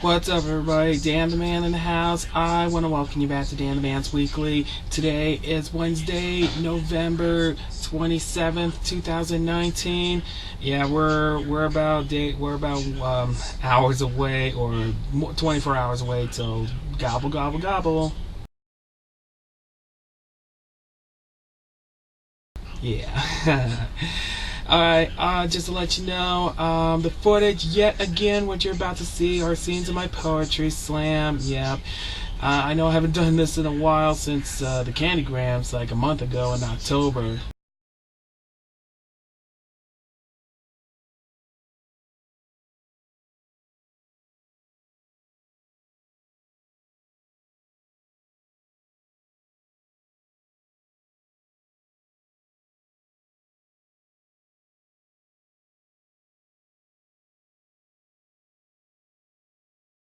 What's up, everybody? Dan the Man in the house. I want to welcome you back to Dan the Man's Weekly. Today is Wednesday, November 27th, 2019. Yeah, we're about hours away, or 24 hours away till gobble gobble gobble. Yeah. Alright, just to let you know, the footage, yet again, what you're about to see are scenes of my poetry slam. Yep. I know I haven't done this in a while, since the Candygrams, like a month ago in October.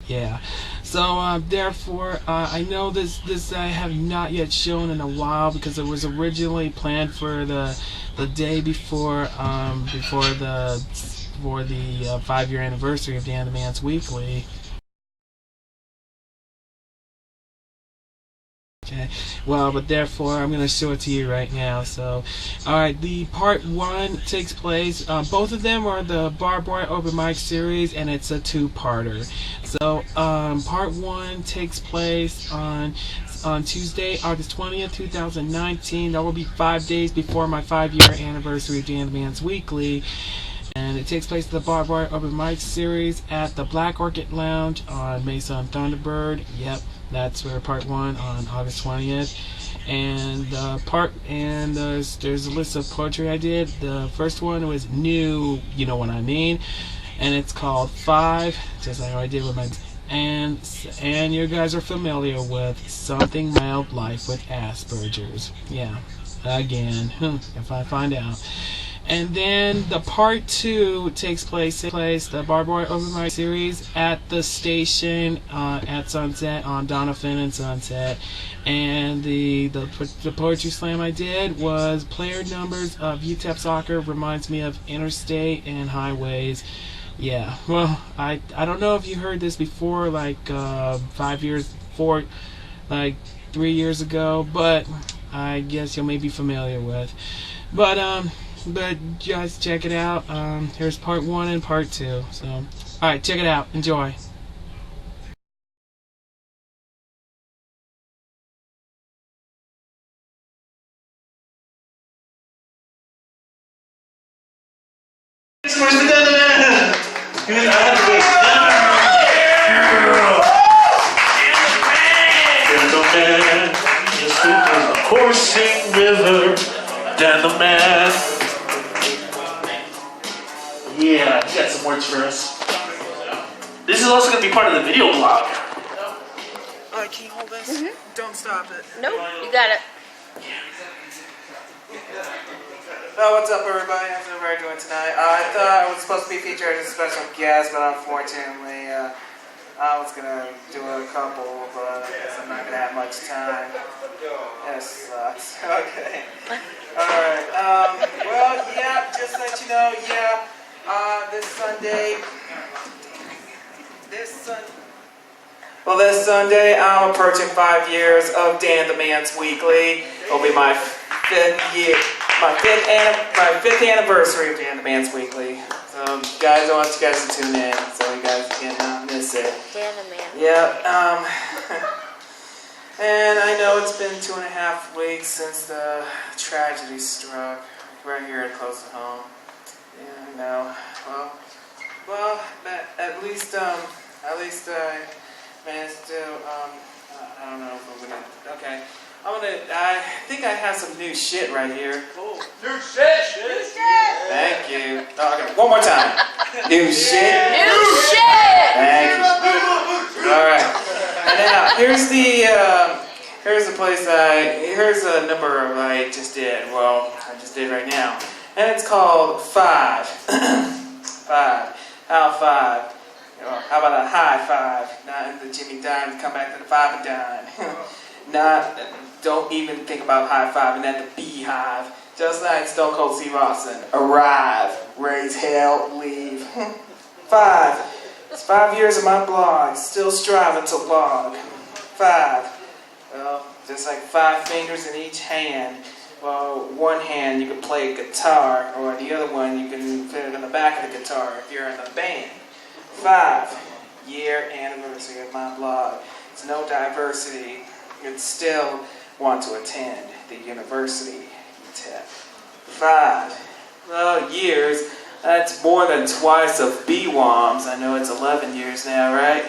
Yeah, so therefore, I know this I have not yet shown in a while, because it was originally planned for the day before the 5-year anniversary of Dan the Man's Weekly. Okay, well, but therefore I'm going to show it to you right now. So, alright, the part 1 takes place, both of them are the Barbed-Wire Open Mic Series, and it's a two-parter. So, part 1 takes place on Tuesday, August 20th, 2019. That will be 5 days before my 5-year anniversary of Dan the Man's Weekly. And it takes place in the Barbed-Wire Open Mic Series at the Black Orchid Lounge on Mesa and Thunderbird. Yep, that's where part 1 on August 20th. And there's a list of poetry I did. The first one was new, you know what I mean, and it's called 5, just like I did with my. And you guys are familiar with Something Mild Life with Aspergers. Yeah, again, if I find out. And then the part 2 takes place the Barbed-Wire Open Mic Series at the station at Sunset, on Donovan and Sunset. And the poetry slam I did was player numbers of UTEP soccer reminds me of Interstate and highways. Yeah, well, I don't know if you heard this before, like 3 years ago, but I guess you may be familiar with. But just check it out. Here's part 1 and part 2. So, alright, check it out. Enjoy. Coursing river, Dan the Man. Yeah, you got some words for us. This is also going to be part of the video blog. Alright, can you hold this? Mm-hmm. Don't stop it. Nope, you got it. Oh, what's up, everybody? How's everybody doing tonight? I thought I was supposed to be featured as a special guest, but unfortunately, I was going to do a couple, but I guess I'm not going to have much time. Yes, sucks. Okay. Alright, well, yeah, just to let you know, yeah, this Sunday, I'm approaching 5 years of Dan the Man's Weekly. It'll be my fifth anniversary of Dan the Man's Weekly. So, guys, I want you guys to tune in so you guys cannot miss it. Dan the Man. Yeah, and I know it's been 2.5 weeks since the tragedy struck right here close to home. Yeah, I know. Well, at least I managed to, I don't know if we're gonna, okay. I think I have some new shit right here. Oh, new shit! Thank you. Oh, okay, one more time. New shit. New shit! Thank you. Alright. And now, here's the place here's a number I just did. Well, I just did right now. And it's called 5. 5. How 5? How about a high 5? Not in the Jimmy Dime, come back to the 5 and dime. Don't even think about high 5 and at the beehive. Just like Stone Cold Steve Austin. Arrive, raise hell, leave. 5. It's 5 years of my blog, still striving to log. 5. Well, just like 5 fingers in each hand. Well, one hand you can play guitar, or the other one you can fit it on the back of the guitar if you're in a band. 5-year anniversary of my blog. It's no diversity. You'd still want to attend the university, UTEP. 5. Well, years. That's more than twice of BWOMs. I know it's 11 years now, right?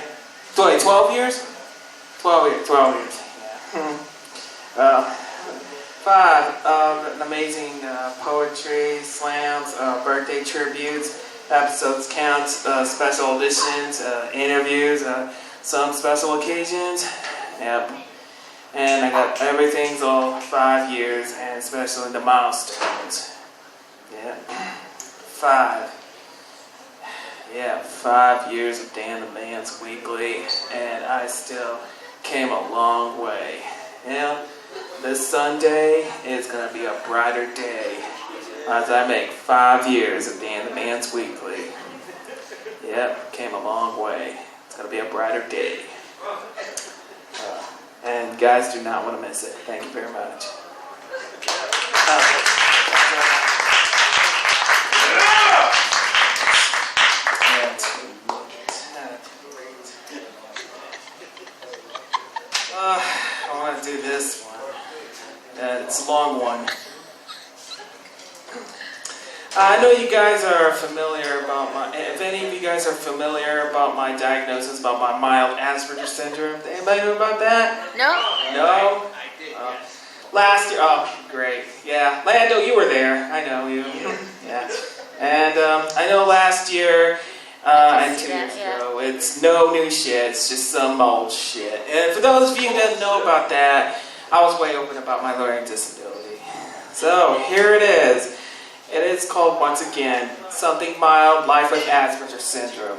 Wait, 12 years? 12 years, yeah. 5, an amazing poetry slams, birthday tributes, episodes counts, special auditions, interviews, some special occasions. Yep. And I got everything's all 5 years, and especially the milestones. Yeah. 5. Yeah, 5 years of Dan the Man's Weekly, and I still came a long way. Yeah. This Sunday is going to be a brighter day as I make 5 years of Dan the Man's Weekly. Yep, came a long way. It's going to be a brighter day. And guys do not want to miss it. Thank you very much. I want to do this one. It's a long one. I know you guys are familiar about if any of you guys are familiar about my diagnosis, about my mild Aspergers syndrome. Anybody know about that? No. No? Last year, oh, great. Yeah, Lando, you were there. I know you. Yeah. And I know last year, and 2 years ago, it's no new shit, it's just some old shit. And for those of you who didn't know about that, I was way open about my learning disability. So, here it is. It is called, once again, Something Mild, Life with Asperger's Syndrome.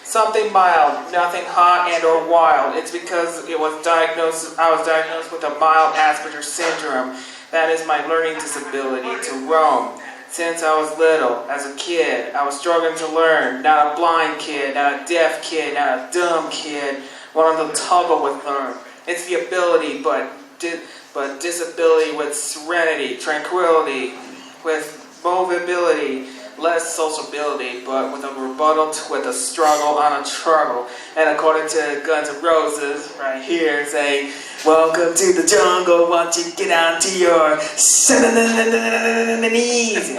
Something mild, nothing hot and or wild. It's because I was diagnosed with a mild Asperger's Syndrome. That is my learning disability to roam. Since I was little, as a kid, I was struggling to learn. Not a blind kid, not a deaf kid, not a dumb kid. One of them toggle with learn. It's the ability, but disability with serenity, tranquility, with mobility, less sociability, but with a rebuttal with a struggle on a struggle. And according to Guns N' Roses, right here, say, welcome to the jungle, once you get onto your knees.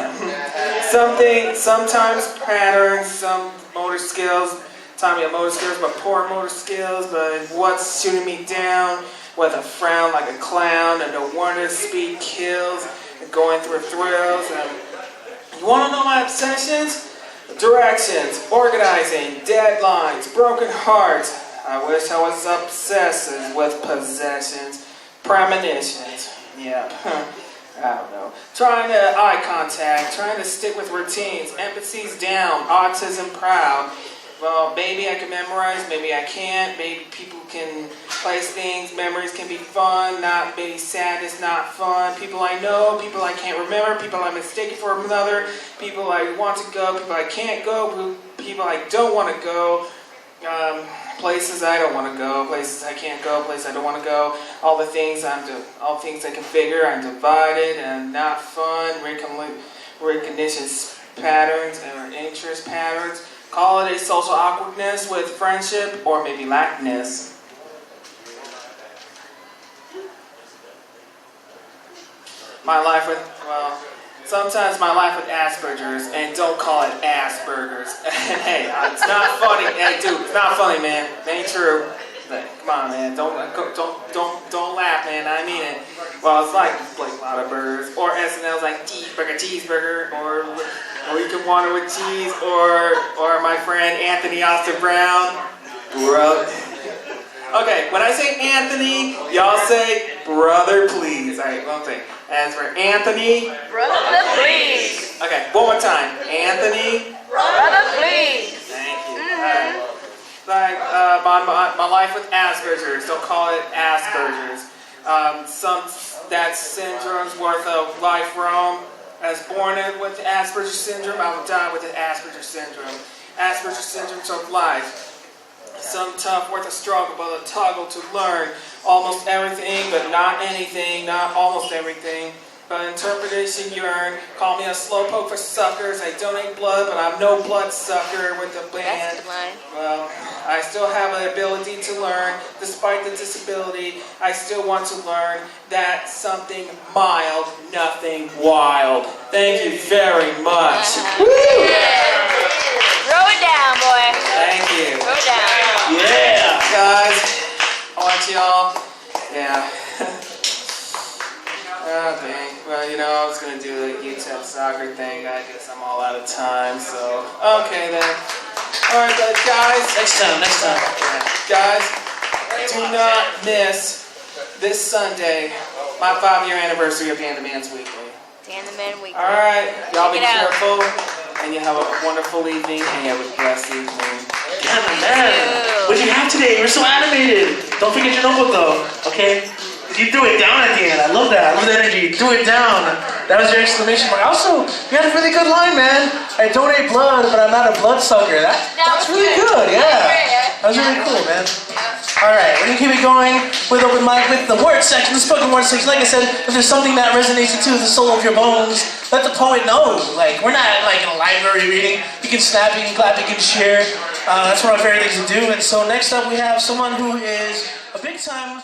Sometimes patterns, some motor skills, but poor motor skills, but what's shooting me down with a frown like a clown, and no wonder speed kills, and going through thrills. And you want to know my obsessions? Directions, organizing, deadlines, broken hearts. I wish I was obsessive with possessions, premonitions. Yeah, I don't know. Trying to eye contact, trying to stick with routines, empathy's down, autism proud. Well, maybe I can memorize, maybe I can't. Maybe people can place things, memories can be fun, not maybe sadness, not fun. People I know, people I can't remember, people I'm mistaken for another, people I want to go, people I can't go, people I don't want to go, places I don't want to go, places I can't go, places I don't want to go. All things I can figure. I'm divided and not fun. Recognition patterns or interest patterns. Call it a social awkwardness with friendship, or maybe lackness. My life with, well, sometimes my life with Aspergers, and don't call it Aspergers. Hey, it's not funny. Hey, dude, it's not funny, man. It ain't true. But, come on, man. Don't laugh, man. I mean it. Well, it's like a lot of burgers, or SNL's like cheeseburger, or you can want it with cheese, or my friend Anthony Austin Brown. Bro. Okay, when I say Anthony, y'all say brother, please. All right, one thing. As for Anthony, Brother, please. Okay, one more time. Anthony, Brother, please. Thank you. Like my life with Aspergers. Don't call it Aspergers. That syndrome's worth of life roam. As born with Asperger's syndrome, I will die with the Asperger's syndrome. Aspergers syndromes of life. Some tough, worth a struggle, but a toggle to learn. Almost everything, but not anything. Not almost everything, but interpretation yearn. Call me a slowpoke for suckers. I donate blood, but I'm no blood sucker with the band. Well, I still have the ability to learn. Despite the disability, I still want to learn that something mild, nothing wild. Thank you very much. Woo! Throw it down, boy. Thank you. Throw it down. Yeah. Guys, I want y'all. Yeah. Okay. Well, you know, I was gonna do the UTEP soccer thing. I guess I'm all out of time. So, okay then. All right, but guys. Next time. Yeah. Guys, do not miss this Sunday my 5-year anniversary of Hand to Man's Weekly. Dan the Man Weekly. All right, y'all be Check it out. careful, and you have a wonderful evening, and you have a blessed evening. Yeah, man. What did you have today? You're so animated. Don't forget your notebook, though. Okay. You threw it down at the end. I love that. I love the energy. You threw it down. That was your exclamation mark. Also, you had a really good line, man. I donate blood, but I'm not a blood sucker. That's really good. Yeah. That was really cool, man. All right, we're gonna keep it going with open mic with the word section, the spoken word section. Like I said, if there's something that resonates with you, the soul of your bones, let the poet know. Like, we're not like in a library reading. You can snap, you can clap, you can share. That's one of my favorite things to do. And so next up, we have someone who is a big time.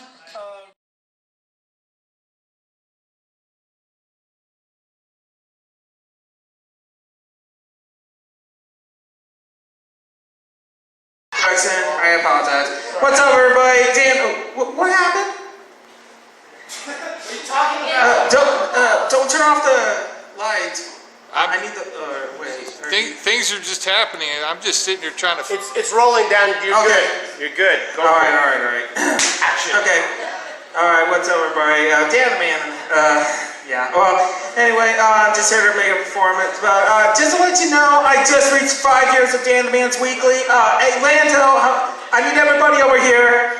I apologize. What's up, everybody? Dan, what happened? What are you talking about? Don't turn off the lights. I need the. Wait. Things are just happening, and I'm just sitting here trying to. It's rolling down. You're Okay. good. You're good. Go All for it. right. Action. Okay. All right. What's up, everybody? Dan the Man. Yeah. Well, anyway, just here to make a performance. But just to let you know, I just reached 5 years of Dan the Man's Weekly. Hey, Lando, I need everybody over here.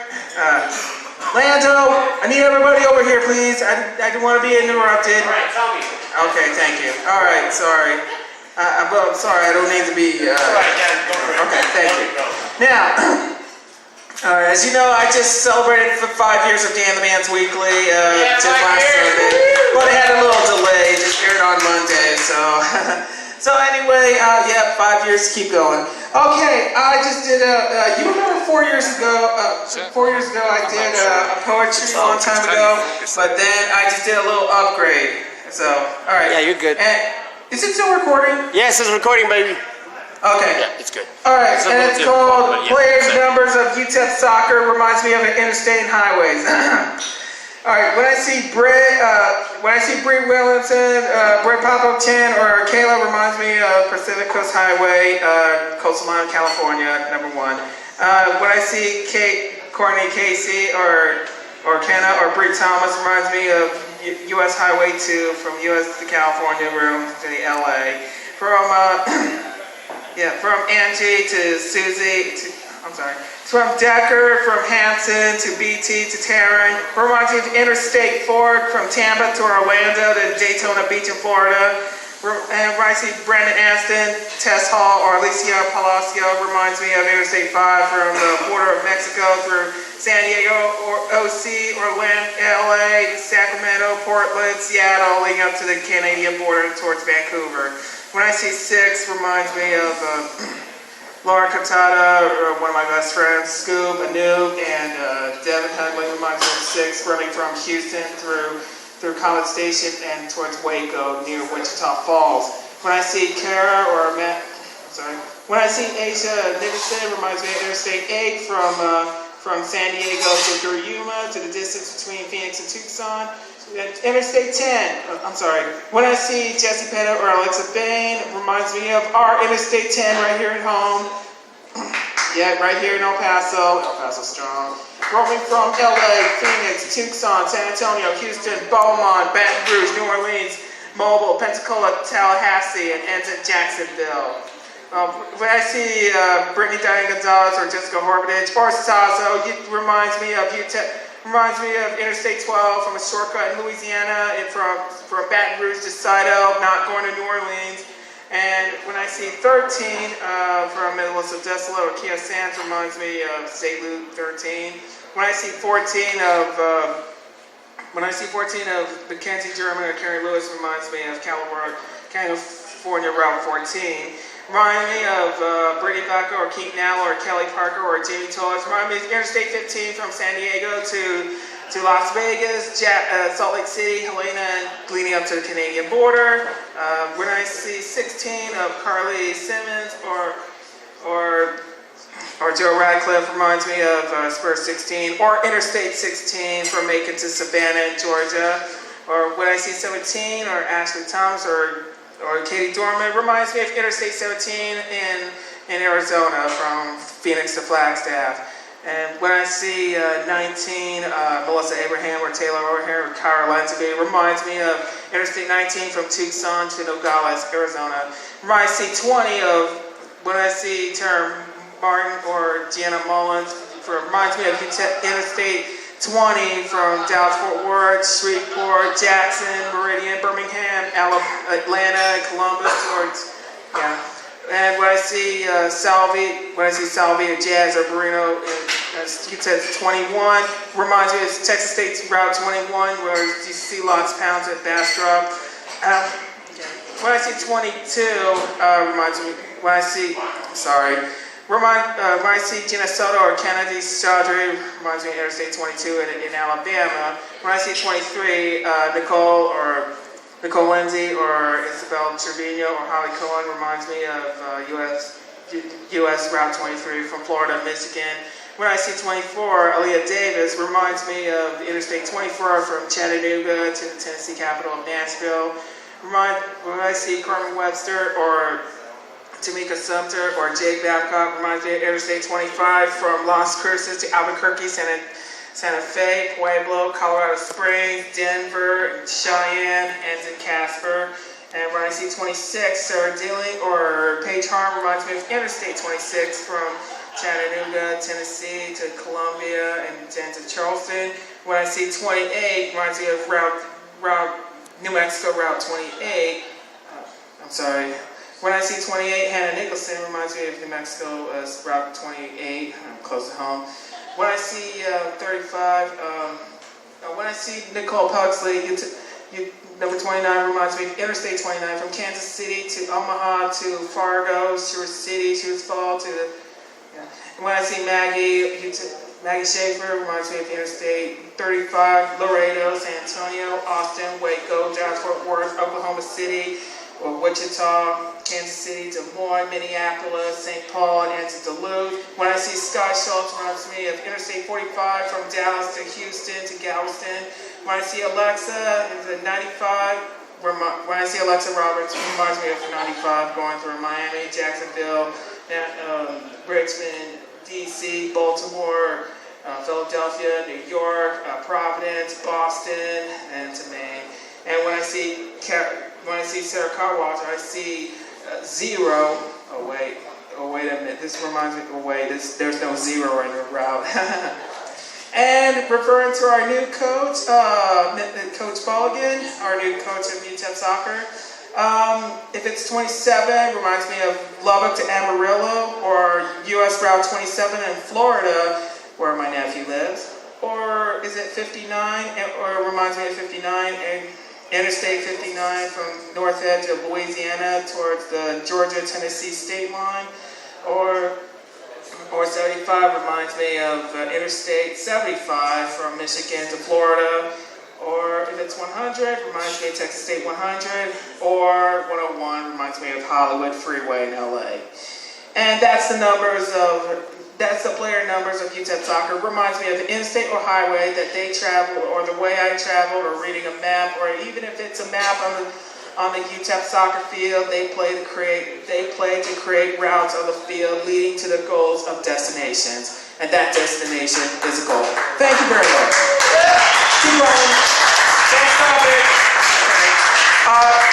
Lando, I need everybody over here, please. I didn't want to be interrupted. All right, tell me. Okay, thank you. All right, sorry. I'm sorry, I don't need to be. All right, Dad, go for it. Okay, thank you. Go. Now. As you know, I just celebrated for 5 years of Dan the Man's Weekly just last Sunday. But it had a little delay, just aired on Monday, so. So anyway, yeah, 5 years, keep going. Okay, I just did you remember 4 years ago, 4 years ago I did a poetry a long time ago, but then I just did a little upgrade. So, all right. Yeah, you're good. And, is it still recording? Yes, it's recording, baby. Okay. Yeah, it's good. All right, It's a and little it's difficult, called but yeah, Players it's Numbers of UTEP Soccer Reminds Me of an Interstate and Highways. All right, when I see Bree Williamson, Brett Pop-Up 10, or Kayla reminds me of Pacific Coast Highway, Coastal Line, California, #1. When I see Courtney Casey or Kenna or Bree Thomas reminds me of US Highway 2 from US to California, room to the LA. From Angie to Susie, from Decker, from Hanson to BT to Taryn. Reminds me of Interstate 4 from Tampa to Orlando to Daytona Beach in Florida. And when I see Brandon Aston, Tess Hall, or Alicia Palacio reminds me of Interstate 5 from the border of Mexico through San Diego, or OC, Orlando, LA, Sacramento, Portland, Seattle, leading up to the Canadian border towards Vancouver. When I see 6, reminds me of Laura Cantata, one of my best friends, Scoop, Anoop, and Devin Headley reminds me of 6, running from Houston through College Station and towards Waco near Wichita Falls. When I see Kara or when I see Asia Nicholson, reminds me of Interstate 8 from San Diego to Yuma to the distance between Phoenix and Tucson. Interstate 10, when I see Jesse Pettit or Alexa Bain, reminds me of our Interstate 10 right here at home. Yeah, right here in El Paso strong. Rolling from LA, Phoenix, Tucson, San Antonio, Houston, Beaumont, Baton Rouge, New Orleans, Mobile, Pensacola, Tallahassee, and ends at Jacksonville. When I see Brittany Diane Gonzalez or Jessica Horvitich or Sazo, it reminds me of Interstate 12 from a shortcut in Louisiana and from Baton Rouge to Sidel, not going to New Orleans. And when I see 13 from Melissa Desolate or Kia Sands, reminds me of St. Luke 13. When I see 14 of Mackenzie German or Carrie Lewis, reminds me of California Route 14. Remind me of Brittany Baca or Keaton Allen or Kelly Parker or Jamie Tollers. Remind me of Interstate 15 from San Diego to Las Vegas, Salt Lake City, Helena, leading up to the Canadian border. When I see 16 of Carly Simmons or Joe Radcliffe, reminds me of Spur 16 or Interstate 16 from Macon to Savannah in Georgia. Or when I see 17 or Ashley Thomas or Katie Dorman, reminds me of Interstate 17 in Arizona from Phoenix to Flagstaff. And when I see 19, Melissa Abraham or Taylor O'Hare or Kyra Lansby, reminds me of Interstate 19 from Tucson to Nogales, Arizona. When I see 20 when I see Tara Martin or Gianna Mullins, reminds me of Interstate 20 from Dallas, Fort Worth, Shreveport, Jackson, Meridian, Birmingham, Atlanta, Columbus, And when I see Salvi or Jazz or Bruno, UTEP 21, reminds me of Texas State's Route 21, where you see lots of pounds at Bastrop. When I see 22, reminds me, when I see Gina Soto or Kennedy Chaudhry, reminds me of Interstate 22 in Alabama. When I see 23, Nicole Lindsay or Isabel Trevino or Holly Cohen, reminds me of US Route 23 from Florida, Michigan. When I see 24, Aaliyah Davis, reminds me of Interstate 24 from Chattanooga to the Tennessee capital of Nashville. When I see Carmen Webster or Tamika Sumter or Jake Babcock, reminds me of Interstate 25 from Las Cruces to Albuquerque, Santa Fe, Pueblo, Colorado Springs, Denver, Cheyenne, and to Casper. And when I see 26, Sarah Dilling or Paige Harm, reminds me of Interstate 26 from Chattanooga, Tennessee to Columbia and then to Charleston. When I see 28, reminds me of New Mexico Route 28. When I see 28, Hannah Nicholson, reminds me of New Mexico Route 28, close to home. When I see 35, when I see Nicole Pugsley, number 29, reminds me of Interstate 29 from Kansas City to Omaha to Fargo, Stewart City, Stewart Falls And when I see Maggie Schaefer, reminds me of Interstate 35, Laredo, San Antonio, Austin, Waco, Dallas, Fort Worth, Oklahoma City, or Wichita, Kansas City, Des Moines, Minneapolis, St. Paul, and to Duluth. When I see Scott Schultz, reminds me of Interstate 45 from Dallas to Houston to Galveston. When I see Alexa in the 95, when I see Alexa Roberts, reminds me of the 95 going through Miami, Jacksonville, Richmond, D.C., Baltimore, Philadelphia, New York, Providence, Boston, and to Maine. And when I see Sarah Carwater, I see zero. Oh wait a minute. This reminds me. There's no zero in the route. And referring to our new coach, Coach Bolligan, our new coach of UTEP soccer. If it's 27, reminds me of Lubbock to Amarillo, or US Route 27 in Florida, where my nephew lives. Or is it 59? Or reminds me of 59 and Interstate 59 from North Edge of Louisiana towards the Georgia-Tennessee state line. Or 75 reminds me of Interstate 75 from Michigan to Florida. Or if it's 100, reminds me of Texas State 100. Or 101 reminds me of Hollywood Freeway in LA. And that's the player numbers of UTEP soccer. Reminds me of the interstate or highway that they travel, or the way I traveled, or reading a map, or even if it's a map on the UTEP soccer field, they play to create routes on the field leading to the goals of destinations. And that destination is a goal. Thank you very much. Keep going. Next topic.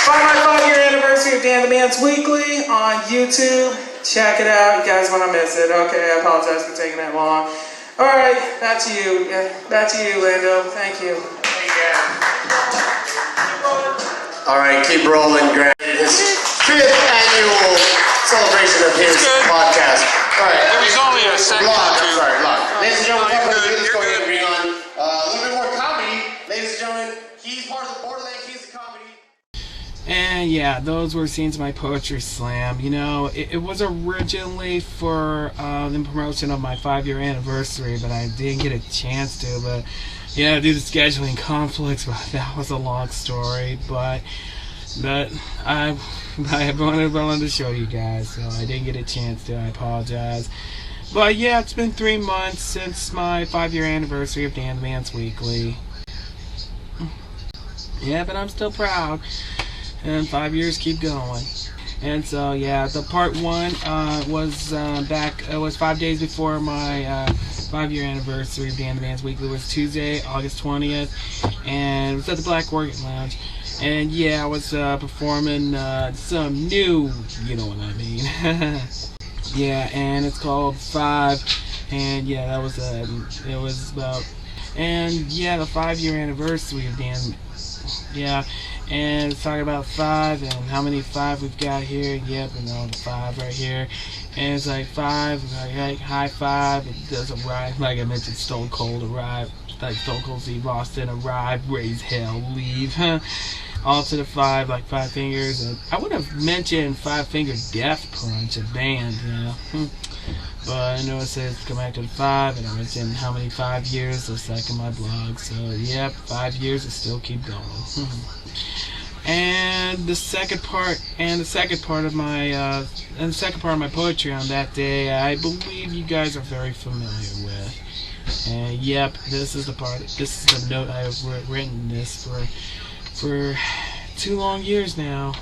Find my 5-year anniversary of Dan the Man's Weekly on YouTube. Check it out. You guys want to miss it. Okay, I apologize for taking that long. All right, back to you. Back to you, Lando. Thank you. All right, keep rolling, Grant. His 5th annual annual celebration of his good. podcast. All right. It was only a second Log, or I'm two. sorry, log. Ladies and gentlemen, You're welcome to good, the you're story good. to bring on a little bit more comedy. Ladies and gentlemen, he's part of the Borderland Kings of Comedy. And yeah, those were scenes of my poetry slam. You know, it was originally for the promotion of my 5-year anniversary, but I didn't get a chance to. But yeah, due to scheduling conflicts, well, that was a long story. But I wanted to show you guys, so I didn't get a chance to. I apologize. But yeah, it's been 3 months since my 5-year anniversary of Dan Man's Weekly. Yeah, but I'm still proud. And 5 years keep going. And so yeah, the part 1 was back. It was 5 days before my 5-year anniversary of Dan the Man's Weekly. It was Tuesday, August 20th, and it was at the Black Orchid Lounge. And yeah, I was performing some new, you know what I mean. Yeah, and it's called 5. And yeah, that was it was about, and yeah, the 5-year anniversary of Dan. Yeah. And it's talking about 5 and how many 5 we've got here. Yep, and all the 5 right here. And it's like 5, like high 5. It doesn't rhyme. Like I mentioned, Stone Cold arrived. Like Stone Cold Steve Austin arrived, raise hell, leave. All to the 5, like 5 fingers. And I would have mentioned 5 Finger Death Punch, a band, you know. But I know it says come back to the 5, and I mentioned how many 5 years. Looks like in my blog. So yep, 5 years it still keep going. And the second part of my poetry on that day, I believe you guys are very familiar with. And yep, this is the note I have written this for 2 long years now.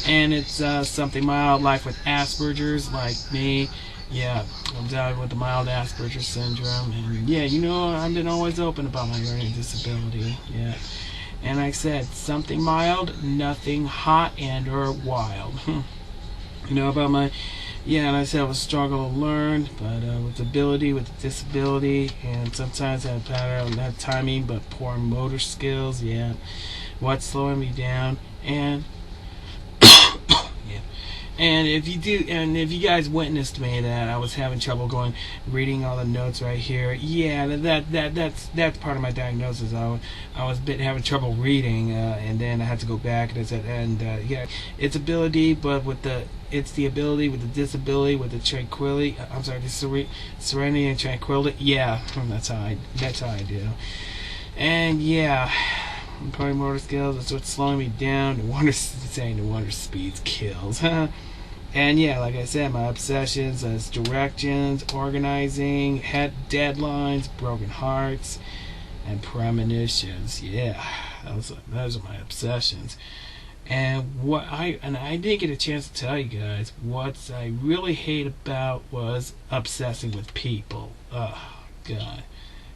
And it's something mild, life with Aspergers, like me. Yeah, I'm down with the mild Asperger's syndrome. And yeah, you know, I've been always open about my learning disability. Yeah. And like I said, something mild, nothing hot and or wild. You know about my, yeah, and I said it was a struggle to learn, but with ability, with disability, and sometimes I have pattern, not timing, but poor motor skills. Yeah, what's slowing me down, and yeah. And if you guys witnessed me that I was having trouble reading all the notes right here, yeah, that's part of my diagnosis. I was having trouble reading, and then I had to go back and I said, yeah, it's ability, but it's the ability with the disability, with the tranquility. I'm sorry, the serenity and tranquility. Yeah, that's how I do. And yeah. Probably motor skills, that's what's slowing me down. The wonder speeds kills. And yeah, like I said, my obsessions as directions, organizing, deadlines, broken hearts, and premonitions. Yeah, those are my obsessions. And I didn't get a chance to tell you guys what I really hate about was obsessing with people. Oh God,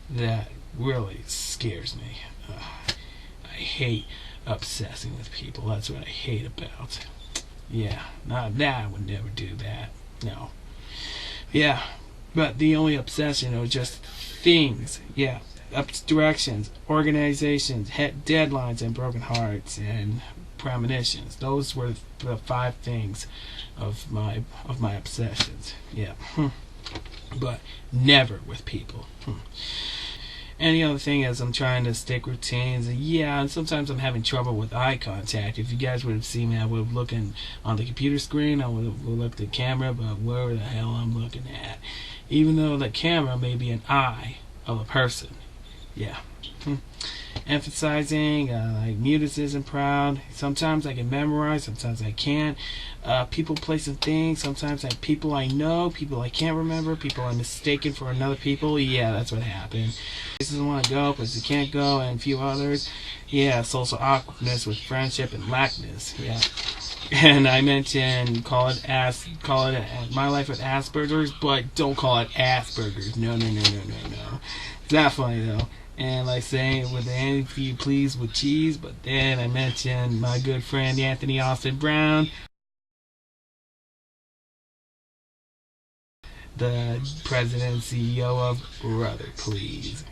that really scares me. I hate obsessing with people. That's what I hate about. Yeah, not that. I would never do that. No. Yeah, but the only obsession was just things. Yeah, directions, organizations, deadlines, and broken hearts and premonitions. Those were the 5 things of my obsessions. Yeah, but never with people. And the other thing is I'm trying to stick routines. And yeah, and sometimes I'm having trouble with eye contact. If you guys would have seen me, I would have looking on the computer screen. I would have looked at the camera, but where the hell I'm looking at. Even though the camera may be an eye of a person. Yeah. Emphasizing, like mutis isn't proud. Sometimes I can memorize, sometimes I can't. People, place, and things. Sometimes people I know, people I can't remember, people I'm mistaken for another people. Yeah, that's what happened. Places I want to go, places I can't go, and a few others. Yeah, social awkwardness with friendship and lackness. Yeah. And I mentioned call it my life with Aspergers, but don't call it Aspergers. No. It's not funny though. And like saying with if you please with cheese, but then I mentioned my good friend Anthony Austin Brown, the president and CEO of Brother Please.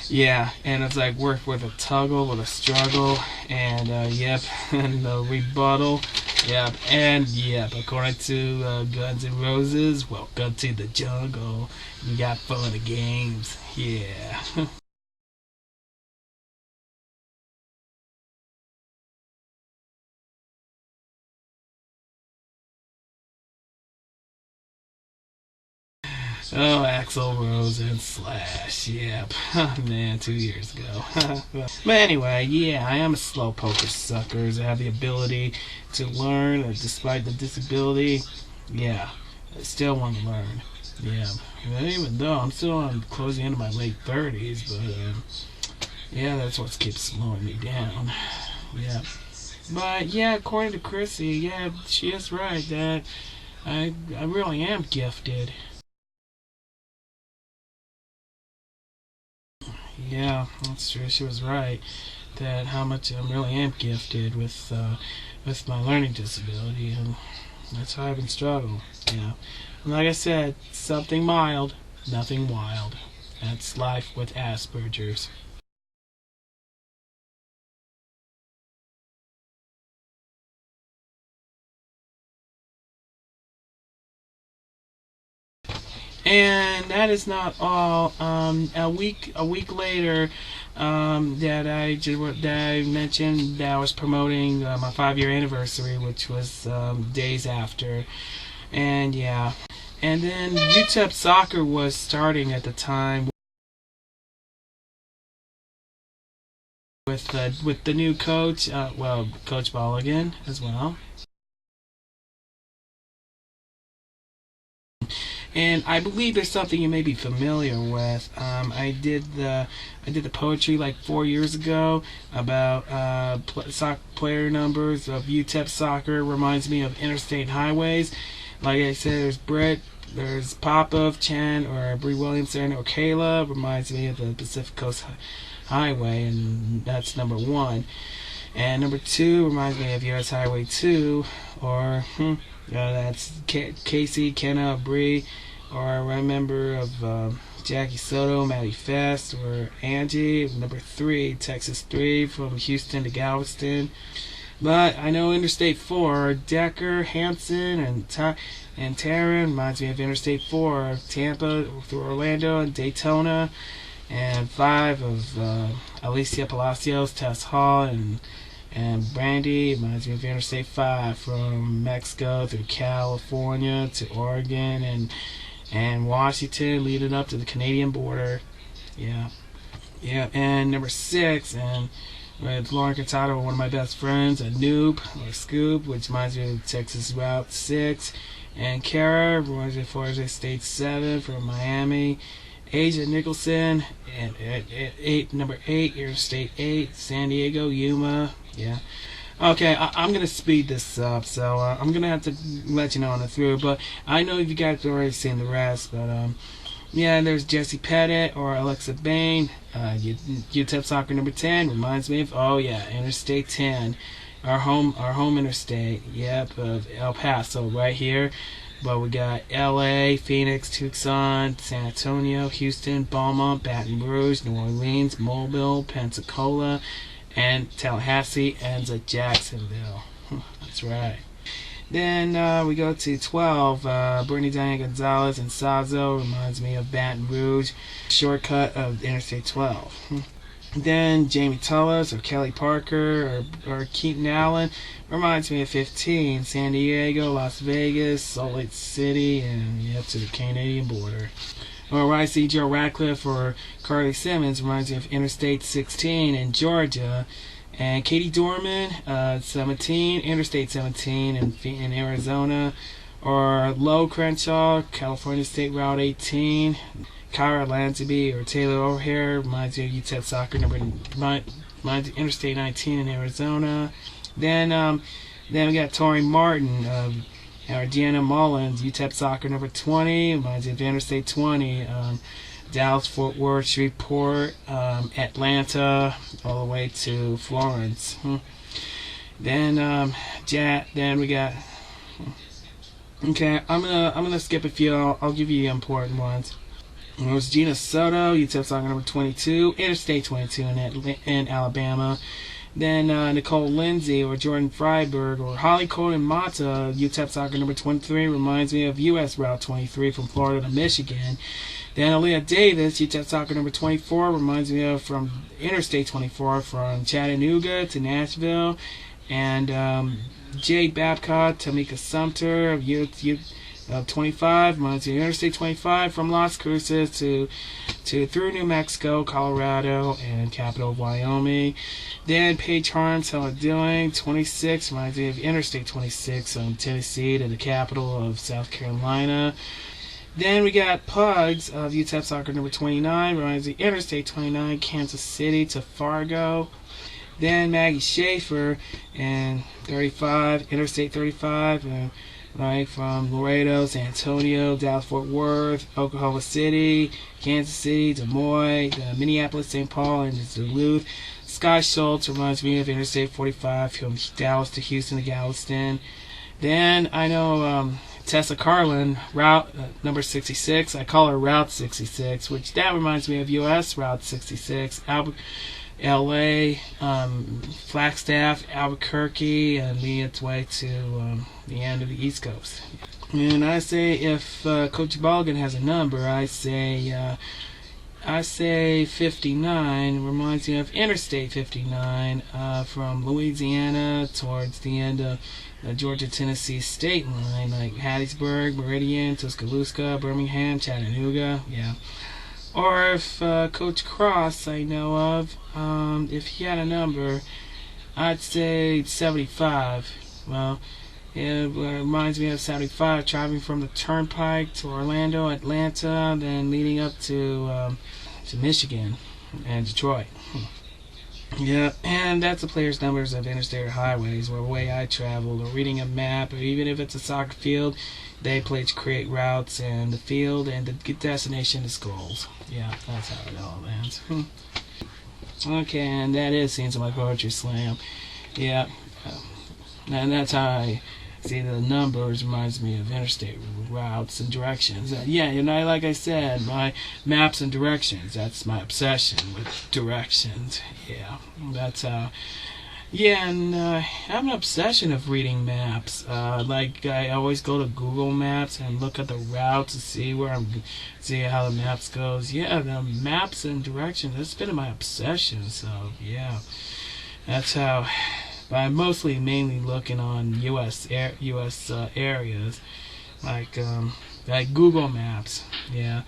Yeah, and it's like work with a tuggle, with a struggle, and yep, and the rebuttal, yep, and yep. According to Guns N' Roses, welcome to the jungle. You got fun and games, yeah. Oh, Axl Rose and Slash. Yep. Man, 2 years ago. But anyway, yeah, I am a slow poker sucker. I have the ability to learn despite the disability. Yeah, I still want to learn. Yeah. Even though I'm still on closing into my late 30s, but yeah, that's what keeps slowing me down. Yeah. But yeah, according to Chrissy, yeah, she is right that I really am gifted. Yeah, that's true. She was right that how much I really am gifted with my learning disability, and that's how I've been struggling. Yeah, and like I said, something mild, nothing wild. That's life with Aspergers. And that is not all. A week later, that I mentioned that I was promoting my 5-year anniversary, which was days after, and yeah, and then UTEP soccer was starting at the time with the new coach, Coach Bolligan as well. And I believe there's something you may be familiar with. I did the poetry like 4 years ago about player numbers of UTEP soccer. Reminds me of interstate highways. Like I said, there's Brett, there's Popov, Chen, or Bree Williamson, or Kayla. Reminds me of the Pacific Coast Highway, and that's number 1. And number 2 reminds me of US Highway 2, or that's Casey, Kenna, Bree, or a member of Jackie Soto, Maddie Fest, or Angie. Number 3, Texas 3, from Houston to Galveston. But I know Interstate 4, Decker, Hanson, and Taryn reminds me of Interstate 4, Tampa through Orlando and Daytona. And 5 of Alicia Palacios, Tess Hall, and Brandy reminds me of Interstate 5 from Mexico through California to Oregon and Washington, leading up to the Canadian border. Yeah. And number 6, and with Lauren Cantado, one of my best friends, a Noob or Scoop, which reminds me of Texas Route 6, and Kara reminds me of Florida State 7 from Miami. Asia Nicholson, and number 8, Interstate 8, San Diego, Yuma. Yeah. Okay, I'm going to speed this up, so I'm going to have to let you know on the through, but I know you guys have already seen the rest, but yeah, there's Jesse Pettit or Alexa Bain, UTEP Soccer number 10, reminds me of, Interstate 10, our home interstate, yep, of El Paso, right here. But we got LA, Phoenix, Tucson, San Antonio, Houston, Beaumont, Baton Rouge, New Orleans, Mobile, Pensacola, and Tallahassee ends at Jacksonville. That's right. Then we go to 12. Brittany Diane Gonzalez and Sazo reminds me of Baton Rouge, shortcut of Interstate 12. Then Jamie Tullis or Kelly Parker or Keaton Allen reminds me of 15. San Diego, Las Vegas, Salt Lake City, and up to the Canadian border. Or I see Joe Radcliffe or Carly Simmons reminds me of Interstate 16 in Georgia. And Katie Dorman, 17, Interstate 17 in Arizona. Or Low Crenshaw, California State Route 18. Kyra Lansby or Taylor O'Hare reminds me of UTEP Soccer Interstate 19 in Arizona. Then we got Tori Martin, or Deanna Mullins, UTEP Soccer number 20, reminds me of Interstate 20. Dallas, Fort Worth, Shreveport, Atlanta, all the way to Florence. Then we got. Okay, I'm gonna skip a few. I'll give you the important ones. It was Gina Soto, UTEP soccer number 22, Interstate 22 in Alabama. Then Nicole Lindsay or Jordan Freiberg or Holly Cohen Mata, UTEP soccer number 23, reminds me of US Route 23 from Florida to Michigan. Then Aaliyah Davis, UTEP soccer number 24, reminds me of from Interstate 24 from Chattanooga to Nashville. And Jade Babcock, Tamika Sumter of 25, reminds me of Interstate 25 from Las Cruces to through New Mexico, Colorado, and capital of Wyoming. Then Paige Harms, how I'm doing, 26, reminds me of Interstate 26 from Tennessee to the capital of South Carolina. Then we got Pugs of UTEP soccer number 29, reminds me of Interstate 29, Kansas City to Fargo. Then Maggie Schaefer and 35, Interstate 35, right from Laredo, San Antonio, Dallas, Fort Worth, Oklahoma City, Kansas City, Des Moines, Minneapolis, St. Paul, and Duluth. Sky Schultz reminds me of Interstate 45 from Dallas to Houston to Galveston. Then I know Tessa Carlin, route number 66. I call her Route 66, which that reminds me of US Route 66, LA, Flagstaff, Albuquerque, and leading its way to the end of the East Coast. And I say if Coach Balgan has a number, I say 59 reminds me of Interstate 59 from Louisiana towards the end of the Georgia-Tennessee state line, like Hattiesburg, Meridian, Tuscaloosa, Birmingham, Chattanooga, yeah. Or if Coach Cross I know of, if he had a number, I'd say 75. Well, it reminds me of 75, traveling from the Turnpike to Orlando, Atlanta, then leading up to Michigan and Detroit. Yeah, and that's the players' numbers of interstate highways, or the way I traveled, or reading a map, or even if it's a soccer field, they play to create routes and the field, and the destination is goals. Yeah, that's how it all ends. Okay, and that is Scenes of My Poetry Slam. Yeah, and that's how I see the numbers reminds me of interstate routes and directions. Yeah, you know, like I said, my maps and directions, that's my obsession with directions. Yeah, that's how. Yeah, and I have an obsession of reading maps. Like I always go to Google Maps and look at the routes to see see how the maps goes. Yeah, the maps and directions, that's been my obsession. So yeah, that's how. But I'm mainly looking on U.S. areas, like Google Maps. Yeah,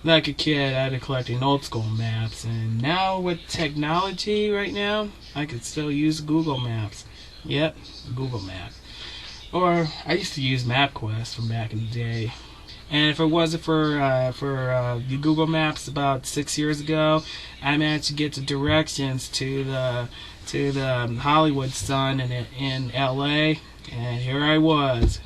like a kid, I had to collecting old school maps, and now with technology right now, I could still use Google Maps. Yep, Google Map. Or I used to use MapQuest from back in the day. And if it wasn't for Google Maps about 6 years ago, I managed to get the directions to the Hollywood Sun in LA, and here I was.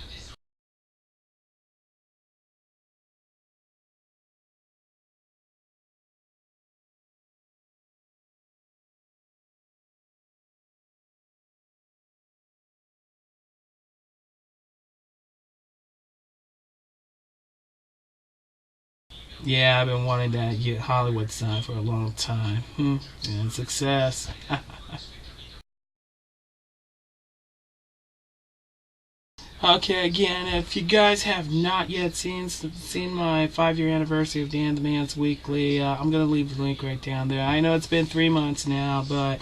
Yeah, I've been wanting to get Hollywood Sun for a long time. And success. Okay, again, if you guys have not yet seen my 5-year anniversary of Dan the Man's Weekly, I'm gonna leave the link right down there. I know it's been 3 months now, but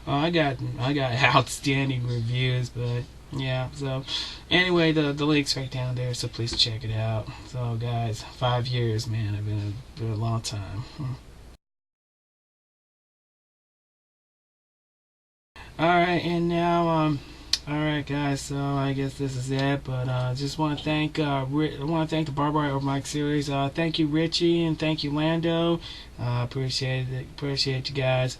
I got outstanding reviews. But yeah, so anyway, the link's right down there, so please check it out. So guys, 5 years, man, I've been a long time. Alright, and now alright guys, so I guess this is it, but just want to thank the Barbed-Wire Open Mic Series. Thank you Richie, and thank you Lando. Appreciate you guys.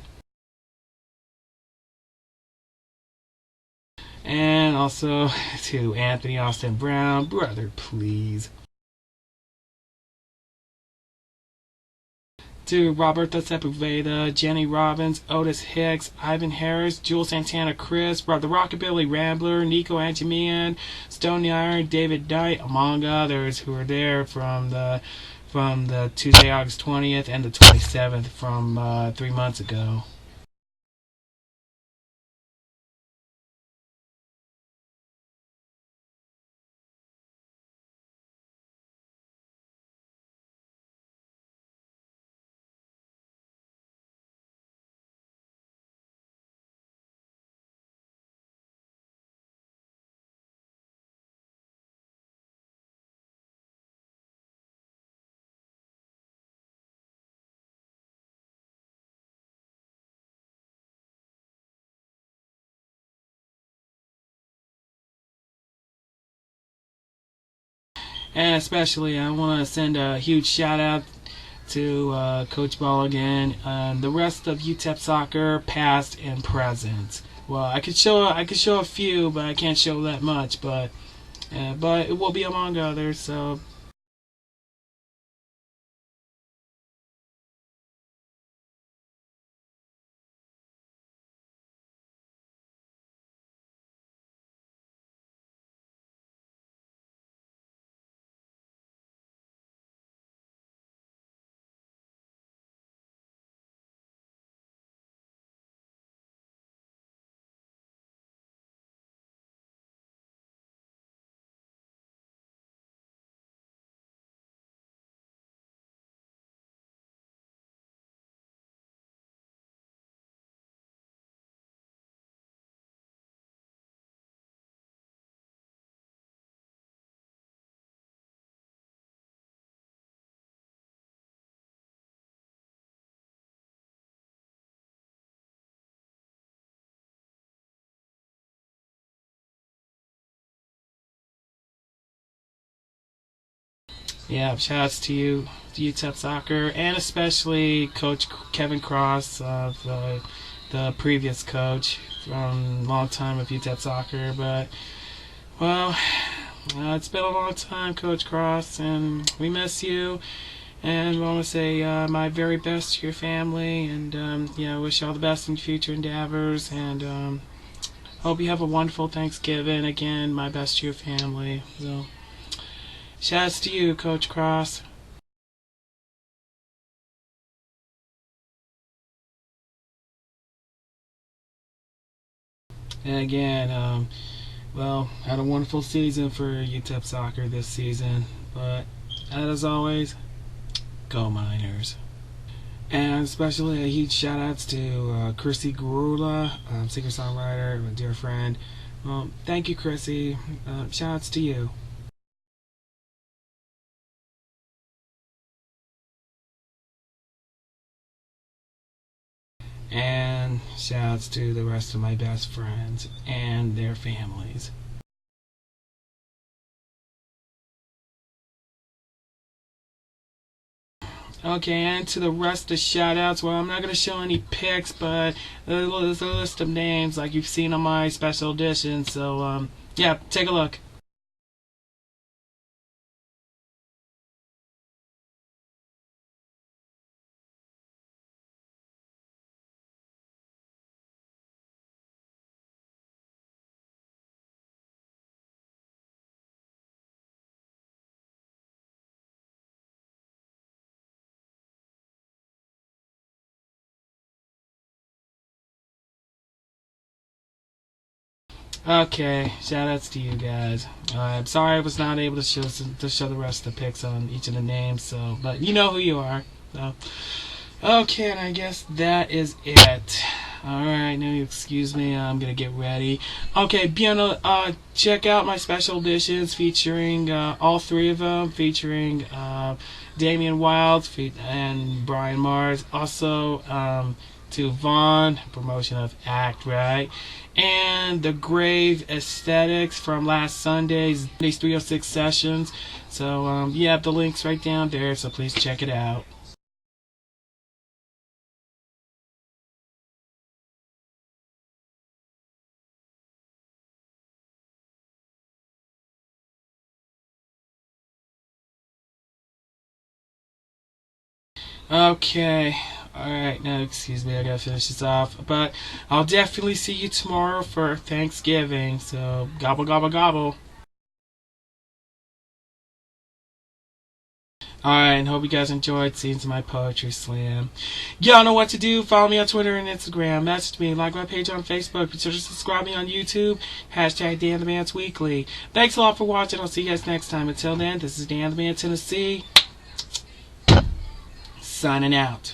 And also to Anthony Austin Brown, brother, please. To Roberta Sepulveda, Jenny Robbins, Otis Hicks, Ivan Harris, Jules Santana Chris, the Rockabilly Rambler, Nico Angemian, Stony Iron, David Knight, among others who were there from from the Tuesday, August 20th, and the 27th from 3 months ago. And especially, I want to send a huge shout out to Coach Ball again, the rest of UTEP soccer, past and present. Well, I could show a few, but I can't show that much. But it will be among others. So. Yeah, shouts to you, UTEP Soccer, and especially Coach Kevin Cross, the previous coach from a long time of UTEP Soccer. But, well, it's been a long time, Coach Cross, and we miss you. And I want to say my very best to your family, and wish you all the best in future endeavors. And hope you have a wonderful Thanksgiving. Again, my best to your family. So. Shouts to you, Coach Cross. And again, had a wonderful season for UTEP soccer this season. But as always, go Miners. And especially a huge shout outs to Chrissy Garula, singer-songwriter, a dear friend. Thank you, Chrissy. Shout outs to you. And shouts to the rest of my best friends and their families. Okay, and to the rest of the shout-outs, well, I'm not going to show any pics, but there's a list of names like you've seen on my special edition, so, yeah, take a look. Okay, shoutouts to you guys. I'm sorry I was not able to show the rest of the pics on each of the names, so but you know who you are. So okay, and I guess that is it. Alright, now excuse me, I'm gonna get ready. Okay, check out my special editions featuring all three of them, featuring Damian Wild and Brian Mars. Also, to Vaughn, promotion of Act Right, and the Grave Aesthetics from last Sunday's 306 sessions. So, yeah, the link's right down there, so please check it out. Okay, alright, now excuse me, I gotta finish this off. But I'll definitely see you tomorrow for Thanksgiving, so gobble gobble gobble. Alright, hope you guys enjoyed seeing my poetry slam. Y'all know what to do. Follow me on Twitter and Instagram. Message me. Like my page on Facebook. Be sure to subscribe me on YouTube. Hashtag Dan the Man's Weekly. Thanks a lot for watching. I'll see you guys next time. Until then, this is Dan the Man, Tennessee. Signing out.